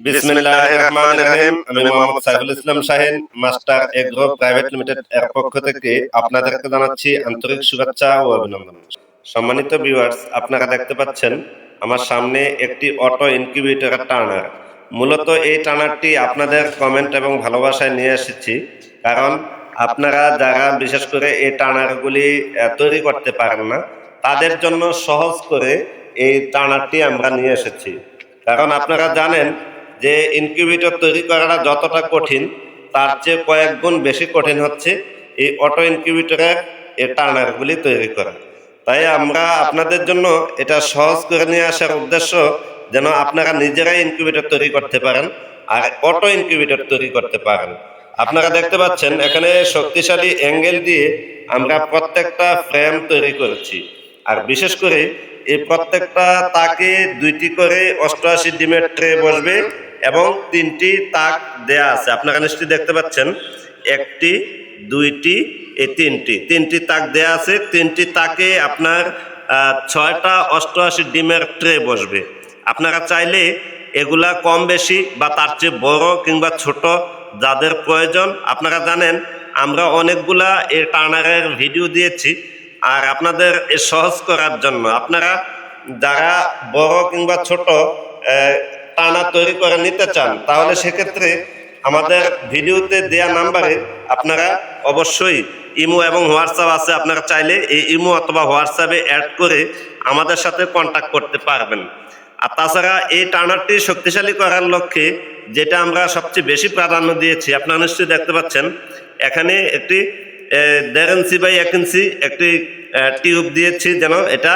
বিসমিল্লাহির রহমানির রহিম। আমি Mohammad Saiful Islam Shahin, master agro private limited এর পক্ষ থেকে আপনাদেরকে জানাচ্ছি আন্তরিক শুভেচ্ছা ও অভিনন্দন। সম্মানিত ভিউয়ার্স, আপনারা দেখতে পাচ্ছেন আমার সামনে একটি অটো ইনকিউবেটরের টার্নার। মূলত এই টার্নারটি আপনাদের কমেন্ট এবং ভালোবাসায় নিয়ে এসেছি, কারণ আপনারা যারা বিশেষ করে এই টার্নারগুলি তৈরি করতে পারেন না, তাদের জন্য সহজ করে এই টার্নারটি আমরা নিয়ে এসেছি। কারণ আপনারা জানেন যে ইনকিউবেটর তৈরি করাটা যতটা কঠিন, তার চেয়ে কয়েক গুণ বেশি কঠিন হচ্ছে এই অটো ইনকিউবেটরের এই টার্নারগুলি তৈরি করা। তাই আমরা আপনাদের জন্য এটা সহজ করে নিয়ে আসার উদ্দেশ্য, যেন আপনারা নিজেরাই ইনকিউবেটর তৈরি করতে পারেন আর অটো ইনকিউবেটর তৈরি করতে পারেন। আপনারা দেখতে পাচ্ছেন এখানে শক্তিশালী অ্যাঙ্গেল দিয়ে আমরা প্রত্যেকটা ফ্রেম তৈরি করেছি। আর বিশেষ করে এই প্রত্যেকটা তাকে 2টি করে 88 ডিমের ট্রে বসবে এবং 3টি তাক দেয়া আছে। আপনারা নিশ্চয়ই দেখতে পাচ্ছেন, 1টি 2টি এই 3টি তাক দেয়া আছে। 3টি তাকে আপনার 6টা 88 ডিমের ট্রে বসবে। আপনারা চাইলে এগুলা কম বেশি বা তার চেয়ে বড় কিংবা ছোট যাদের প্রয়োজন, আপনারা জানেন আমরা অনেকগুলা এই টার্নারের ভিডিও দিয়েছি। আর আপনাদের সহজ করার জন্য আপনারা যারা বড় কিংবা ছোট টানা তৈরি করে নিতে চান, তাহলে সেক্ষেত্রে আমাদের ভিডিওতে দেয়া নাম্বারে আপনারা অবশ্যই ইমো এবং হোয়াটসঅ্যাপ আছে, আপনারা চাইলে এই ইমো অথবা হোয়াটসঅ্যাপে অ্যাড করে আমাদের সাথে কন্ট্যাক্ট করতে পারবেন। আর তাছাড়া এই টার্নারটি শক্তিশালী করার লক্ষ্যে যেটা আমরা সবচেয়ে বেশি প্রাধান্য দিয়েছি, আপনারা নিশ্চয়ই দেখতে পাচ্ছেন এখানে একটি 1.5 ইঞ্চি বাই 1 ইঞ্চি একটি টিউব দিয়েছি, যেন এটা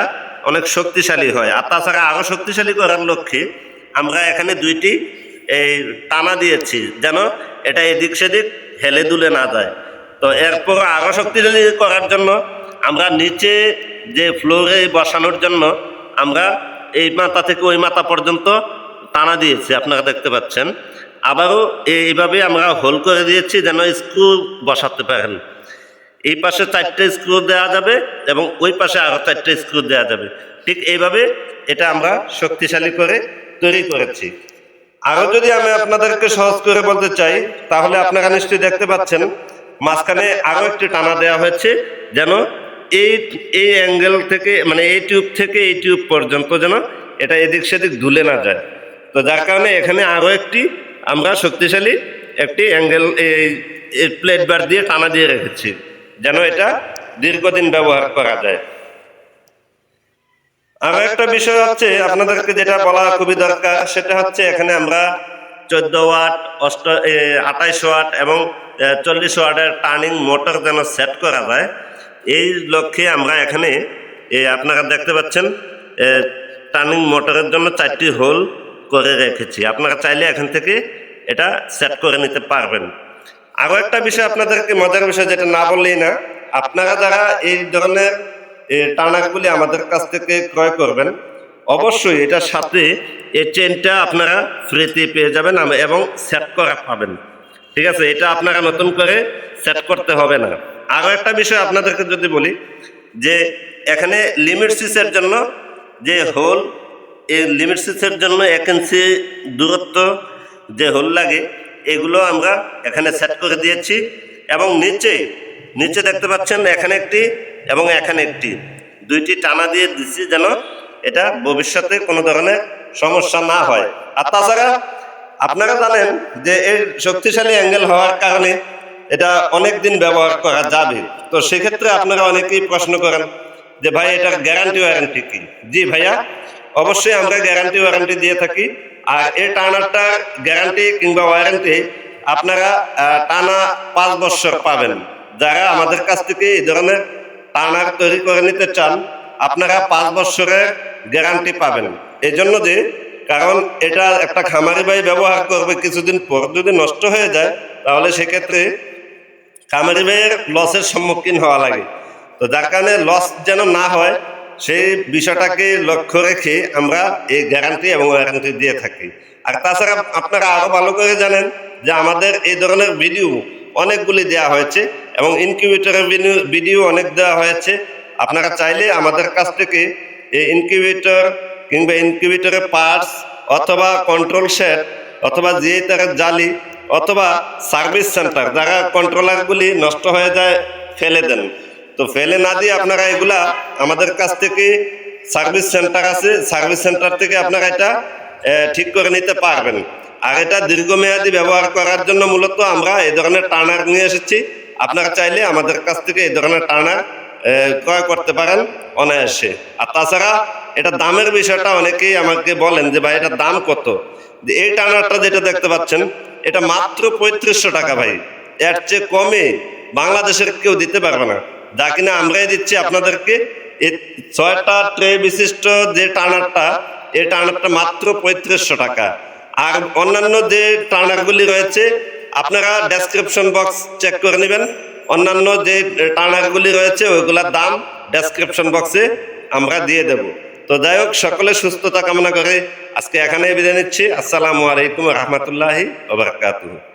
অনেক শক্তিশালী হয়। আর তাছাড়া আরও শক্তিশালী করার লক্ষ্যে আমরা এখানে 2টি এই টানা দিয়েছি, যেন এটা এদিক সেদিক হেলে দুলে না যায়। তো এরপর আরও শক্তিশালী করার জন্য আমরা নিচে যে ফ্লোরে বসানোর জন্য আমরা এই মাথা থেকে ওই মাথা পর্যন্ত টানা দিয়েছি, আপনারা দেখতে পাচ্ছেন। আবারও এইভাবে আমরা হোল করে দিয়েছি, যেন স্ক্রু বসাতে পারেন। এই পাশে 4টে স্ক্রু দেওয়া যাবে এবং ওই পাশে আরও 4টে স্ক্রু দেওয়া যাবে। ঠিক এইভাবে এটা আমরা শক্তিশালী করে তৈরি করেছি। আরও যদি আমি আপনাদেরকে সহজ করে বলতে চাই, তাহলে আপনারা নিশ্চয়ই দেখতে পাচ্ছেন মাঝখানে আরও একটি টানা দেওয়া হয়েছে, যেন এই অ্যাঙ্গেল থেকে, মানে এই টিউব থেকে এই টিউব পর্যন্ত যেন এটা এদিক সেদিক দুলে না যায়। তো যার কারণে এখানে আরও একটি আমরা শক্তিশালী একটি অ্যাঙ্গেল এই প্লেট বার দিয়ে টানা দিয়ে রেখেছি, যেন এটা দীর্ঘদিন ব্যবহার করা যায়। আরো একটা বিষয় হচ্ছে আপনাদেরকে যেটা বলা খুবই দরকার, সেটা হচ্ছে এখানে আমরা 14 ওয়াট 28 ওয়াট এবং 40 ওয়াটের টার্নিং মোটর যেন সেট করা যায়, এই লক্ষ্যে আমরা এখানে আপনারা দেখতে পাচ্ছেন টার্নিং মোটরের জন্য 4টি হোল করে রেখেছি। আপনারা চাইলে এখান থেকে এটা সেট করে নিতে পারবেন। আরও একটা বিষয় আপনাদেরকে মজার বিষয়, যেটা না বললেই না, আপনারা যারা এই ধরনের টার্নারগুলি আমাদের কাছ থেকে ক্রয় করবেন, অবশ্যই এটার সাথে এই চেনটা আপনারা ফ্রিতে পেয়ে যাবেন এবং সেট করা পাবেন। ঠিক আছে, এটা আপনারা নতুন করে সেট করতে হবে না। আরও একটা বিষয় আপনাদেরকে যদি বলি, যে এখানে লিমিট সুইচের জন্য যে হোল, এই লিমিট সুইচের জন্য 1 ইঞ্চি দূরত্ব যে হোল লাগে, এগুলো আমরা এখানে সেট করে দিয়েছি। এবং নিচে দেখতে পাচ্ছেন এখানে একটি এবং এখানে একটি, 2টি টানা দিয়ে দিচ্ছি, যেন এটা ভবিষ্যতে কোনো ধরনের সমস্যা না হয়। আর তাছাড়া আপনারা জানেন যে এর শক্তিশালী অ্যাঙ্গেল হওয়ার কারণে এটা অনেক দিন ব্যবহার করা যাবে। তো সেক্ষেত্রে আপনারা অনেকেই প্রশ্ন করেন যে ভাই, এটার গ্যারান্টি ওয়ারেন্টি কি? জি ভাইয়া, অবশ্যই আমরা গ্যারান্টি ওয়ারেন্টি দিয়ে থাকি। আর এই টার্নারটার গ্যারান্টি কিংবা ওয়ারেন্টি আপনারা টানা 5 বছর পাবেন। যারা আমাদের কাছ থেকে এই ধরনের টার্নার তৈরি করে নিতে চান, আপনারা 5 বছরের গ্যারান্টি পাবেন। এই জন্য যে, কারণ এটা একটা খামারি ভাই ব্যবহার করবে, কিছুদিন পর যদি নষ্ট হয়ে যায়, তাহলে সেক্ষেত্রে খামারি ভাইয়ের লসের সম্মুখীন হওয়া লাগে। তো যার কারণে লস যেন না হয়, সেই বিষয়টাকে লক্ষ্য রেখে আমরা এই গ্যারান্টি এবং ওয়ারেন্টি দিয়ে থাকি। আর তাছাড়া আপনারা আরও ভালো করে জানেন যে আমাদের এই ধরনের ভিডিও অনেকগুলি দেওয়া হয়েছে এবং ইনকিউবেটরের ভিডিও অনেক দেওয়া হয়েছে। আপনারা চাইলে আমাদের কাছ থেকে এই ইনকিউবেটর কিংবা ইনকিউবেটরের পার্টস অথবা কন্ট্রোল সেট অথবা জিআই তারের জালি অথবা সার্ভিস সেন্টার, যারা কন্ট্রোলারগুলি নষ্ট হয়ে যায় ফেলে দেন, তো ফেলে না দিয়ে আপনারা এগুলা আমাদের কাছ থেকে সার্ভিস সেন্টার আছে, সার্ভিস সেন্টার থেকে আপনারা এটা ঠিক করে নিতে পারবেন। আর এটা দীর্ঘমেয়াদী ব্যবহার করার জন্য মূলত আমরা এই ধরনের টার্নার নিয়ে এসেছি। আপনারা চাইলে আমাদের কাছ থেকে এই ধরনের টার্নার ক্রয় করতে পারেন অনায়াসে। আর তাছাড়া এটা দামের বিষয়টা অনেকেই আমাকে বলেন যে ভাই এটার দাম কত। এই টার্নারটা যেটা দেখতে পাচ্ছেন এটা মাত্র 3500 টাকা ভাই, এর চেয়ে কমে বাংলাদেশের কেউ দিতে পারবে না, যা কিনা আমরাই দিচ্ছি আপনাদেরকে। এই 6টা ট্রে বিশিষ্ট যে টার্নারটা, এই টার্নারটা মাত্র 3500 টাকা। আর অন্যান্য যে টার্নারগুলি রয়েছে আপনারা ডেসক্রিপশন বক্স চেক করে নেবেন, অন্যান্য যে টার্নারগুলি রয়েছে ওইগুলোর দাম ডেসক্রিপশন বক্সে আমরা দিয়ে দেব। তো যাই হোক, সকলে সুস্থতা কামনা করে আজকে এখানেই বিদায় নিচ্ছি। আসসালামু আলাইকুম রহমতুল্লাহি ওয়া বারাকাতুহু।